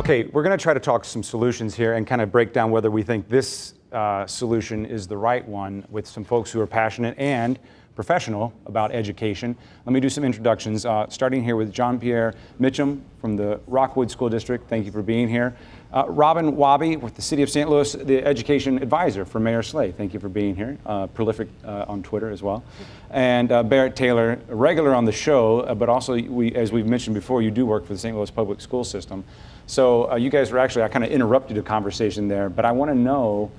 Okay, we're going to try to talk some solutions here and kind of break down whether we think this solution is the right one with some folks who are passionate and professional about education. Let me do some introductions, starting here with John Pierre Mitchum from the Rockwood School District. Thank you for being here. Robin Wabi with the City of St. Louis, the Education Advisor for Mayor Slay. Thank you for being here. Prolific on Twitter as well. And Barrett Taylor, a regular on the show, but also, as we've mentioned before, you do work for the St. Louis Public School System. So you guys were actually, I kind of interrupted a conversation there, but I want to know,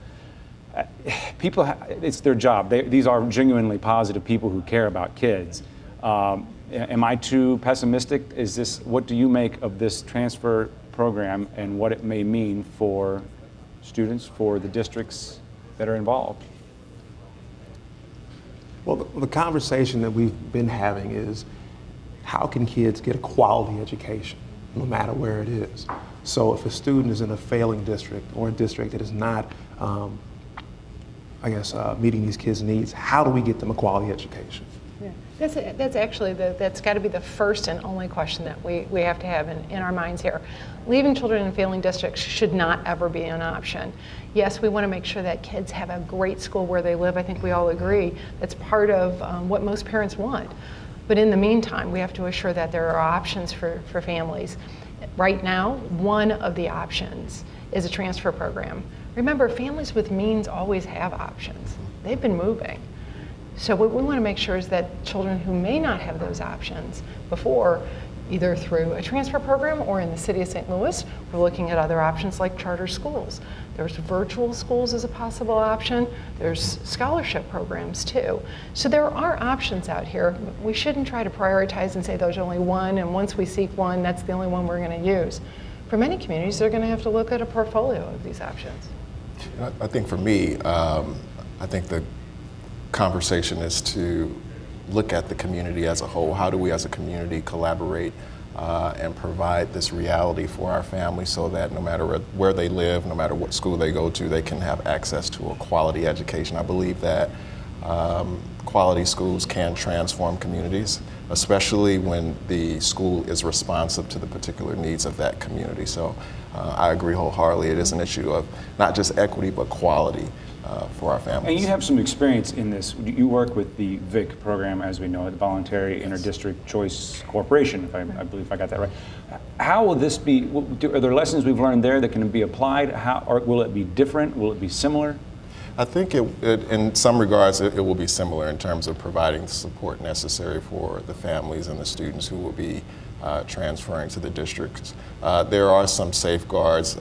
people, it's their job. These are genuinely positive people who care about kids. Am I too pessimistic? What do you make of this transfer program and what it may mean for students, for the districts that are involved? Well, the conversation that we've been having is, how can kids get a quality education, no matter where it is? So if a student is in a failing district or a district that is not, meeting these kids' needs, how do we get them a quality education? Yeah. That's actually, that's got to be the first and only question that we have to have in our minds here. Leaving children in failing districts should not ever be an option. Yes, we want to make sure that kids have a great school where they live. I think we all agree that's part of what most parents want. But in the meantime, we have to assure that there are options for families. Right now, one of the options is a transfer program. Remember, families with means always have options. They've been moving. So what we want to make sure is that children who may not have those options before, either through a transfer program or in the City of St. Louis, we're looking at other options like charter schools. There's virtual schools as a possible option. There's scholarship programs too. So there are options out here. We shouldn't try to prioritize and say there's only one, and once we seek one, that's the only one we're going to use. For many communities, they're going to have to look at a portfolio of these options. I think for me, I think the conversation is to look at the community as a whole. How do we as a community collaborate and provide this reality for our families so that no matter where they live, no matter what school they go to, they can have access to a quality education. I believe that quality schools can transform communities, especially when the school is responsive to the particular needs of that community. So I agree wholeheartedly. It is an issue of not just equity, but quality for our families. And you have some experience in this. You work with the VIC program, as we know, the Voluntary Interdistrict Choice Corporation, I believe I got that right. How will this be, are there lessons we've learned there that can be applied? Or will it be different? Will it be similar? I think in some regards it will be similar in terms of providing the support necessary for the families and the students who will be transferring to the districts. There are some safeguards,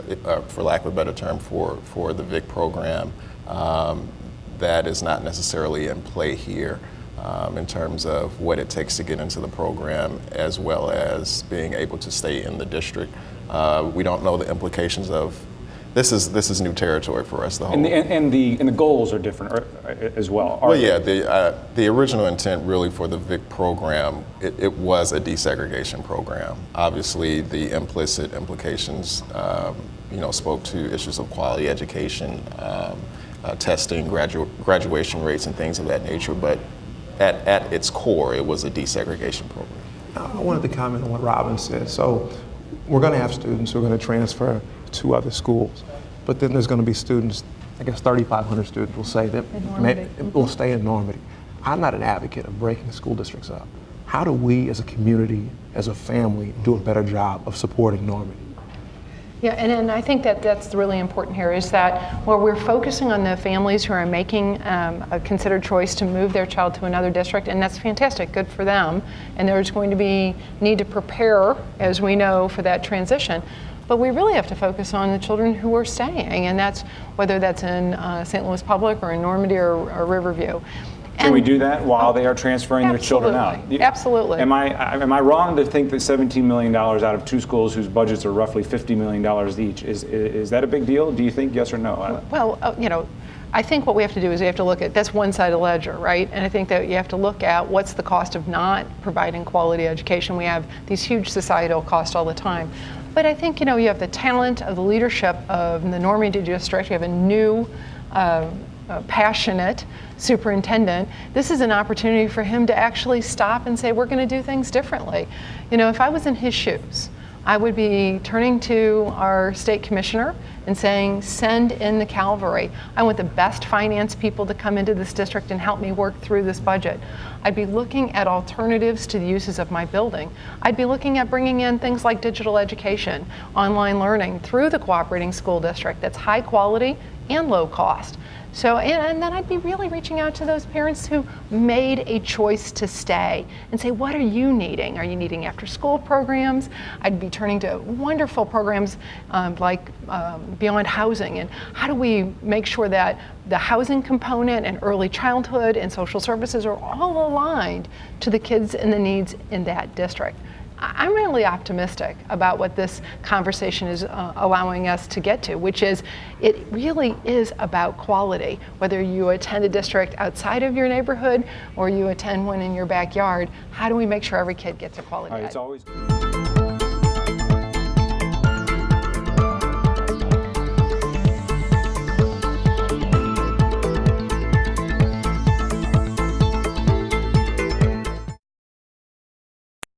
for lack of a better term, for the VIC program that is not necessarily in play here in terms of what it takes to get into the program, as well as being able to stay in the district. We don't know the implications of this is new territory for us. And the goals are different as well. Well, yeah, the original intent really for the VIC program, it was a desegregation program. Obviously, the implicit implications, spoke to issues of quality education, testing, graduation rates, and things of that nature. But at its core, it was a desegregation program. I wanted to comment on what Robin said. So we're going to have students who are going to transfer to other schools, but then there's going to be students, I guess 3,500 students will say that will stay in Normandy. I'm not an advocate of breaking school districts up. How do we as a community, as a family, do a better job of supporting Normandy? Yeah, and I think that's really important here is that while we're focusing on the families who are making a considered choice to move their child to another district, and that's fantastic, good for them, and there's going to be need to prepare, as we know, for that transition. But we really have to focus on the children who are staying, and that's whether that's in St. Louis Public or in Normandy or Riverview. Can we do that while they are transferring their children out? Absolutely. Am I wrong to think that $17 million out of two schools whose budgets are roughly $50 million each, is that a big deal? Do you think yes or no? Well, I think what we have to do is we have to look at, that's one side of the ledger, right? And I think that you have to look at what's the cost of not providing quality education. We have these huge societal costs all the time. But I think, you have the talent of the leadership of the Normandy district. You have a new, passionate superintendent. This is an opportunity for him to actually stop and say, we're going to do things differently. If I was in his shoes, I would be turning to our state commissioner and saying, send in the cavalry. I want the best finance people to come into this district and help me work through this budget. I'd be looking at alternatives to the uses of my building. I'd be looking at bringing in things like digital education, online learning through the cooperating school district that's high quality and low cost. So, and then I'd be really reaching out to those parents who made a choice to stay and say, what are you needing? Are you needing after school programs? I'd be turning to wonderful programs like Beyond Housing, and how do we make sure that the housing component and early childhood and social services are all aligned to the kids and the needs in that district. I'm really optimistic about what this conversation is allowing us to get to, which is it really is about quality. Whether you attend a district outside of your neighborhood or you attend one in your backyard, how do we make sure every kid gets a quality All right, it's ed? always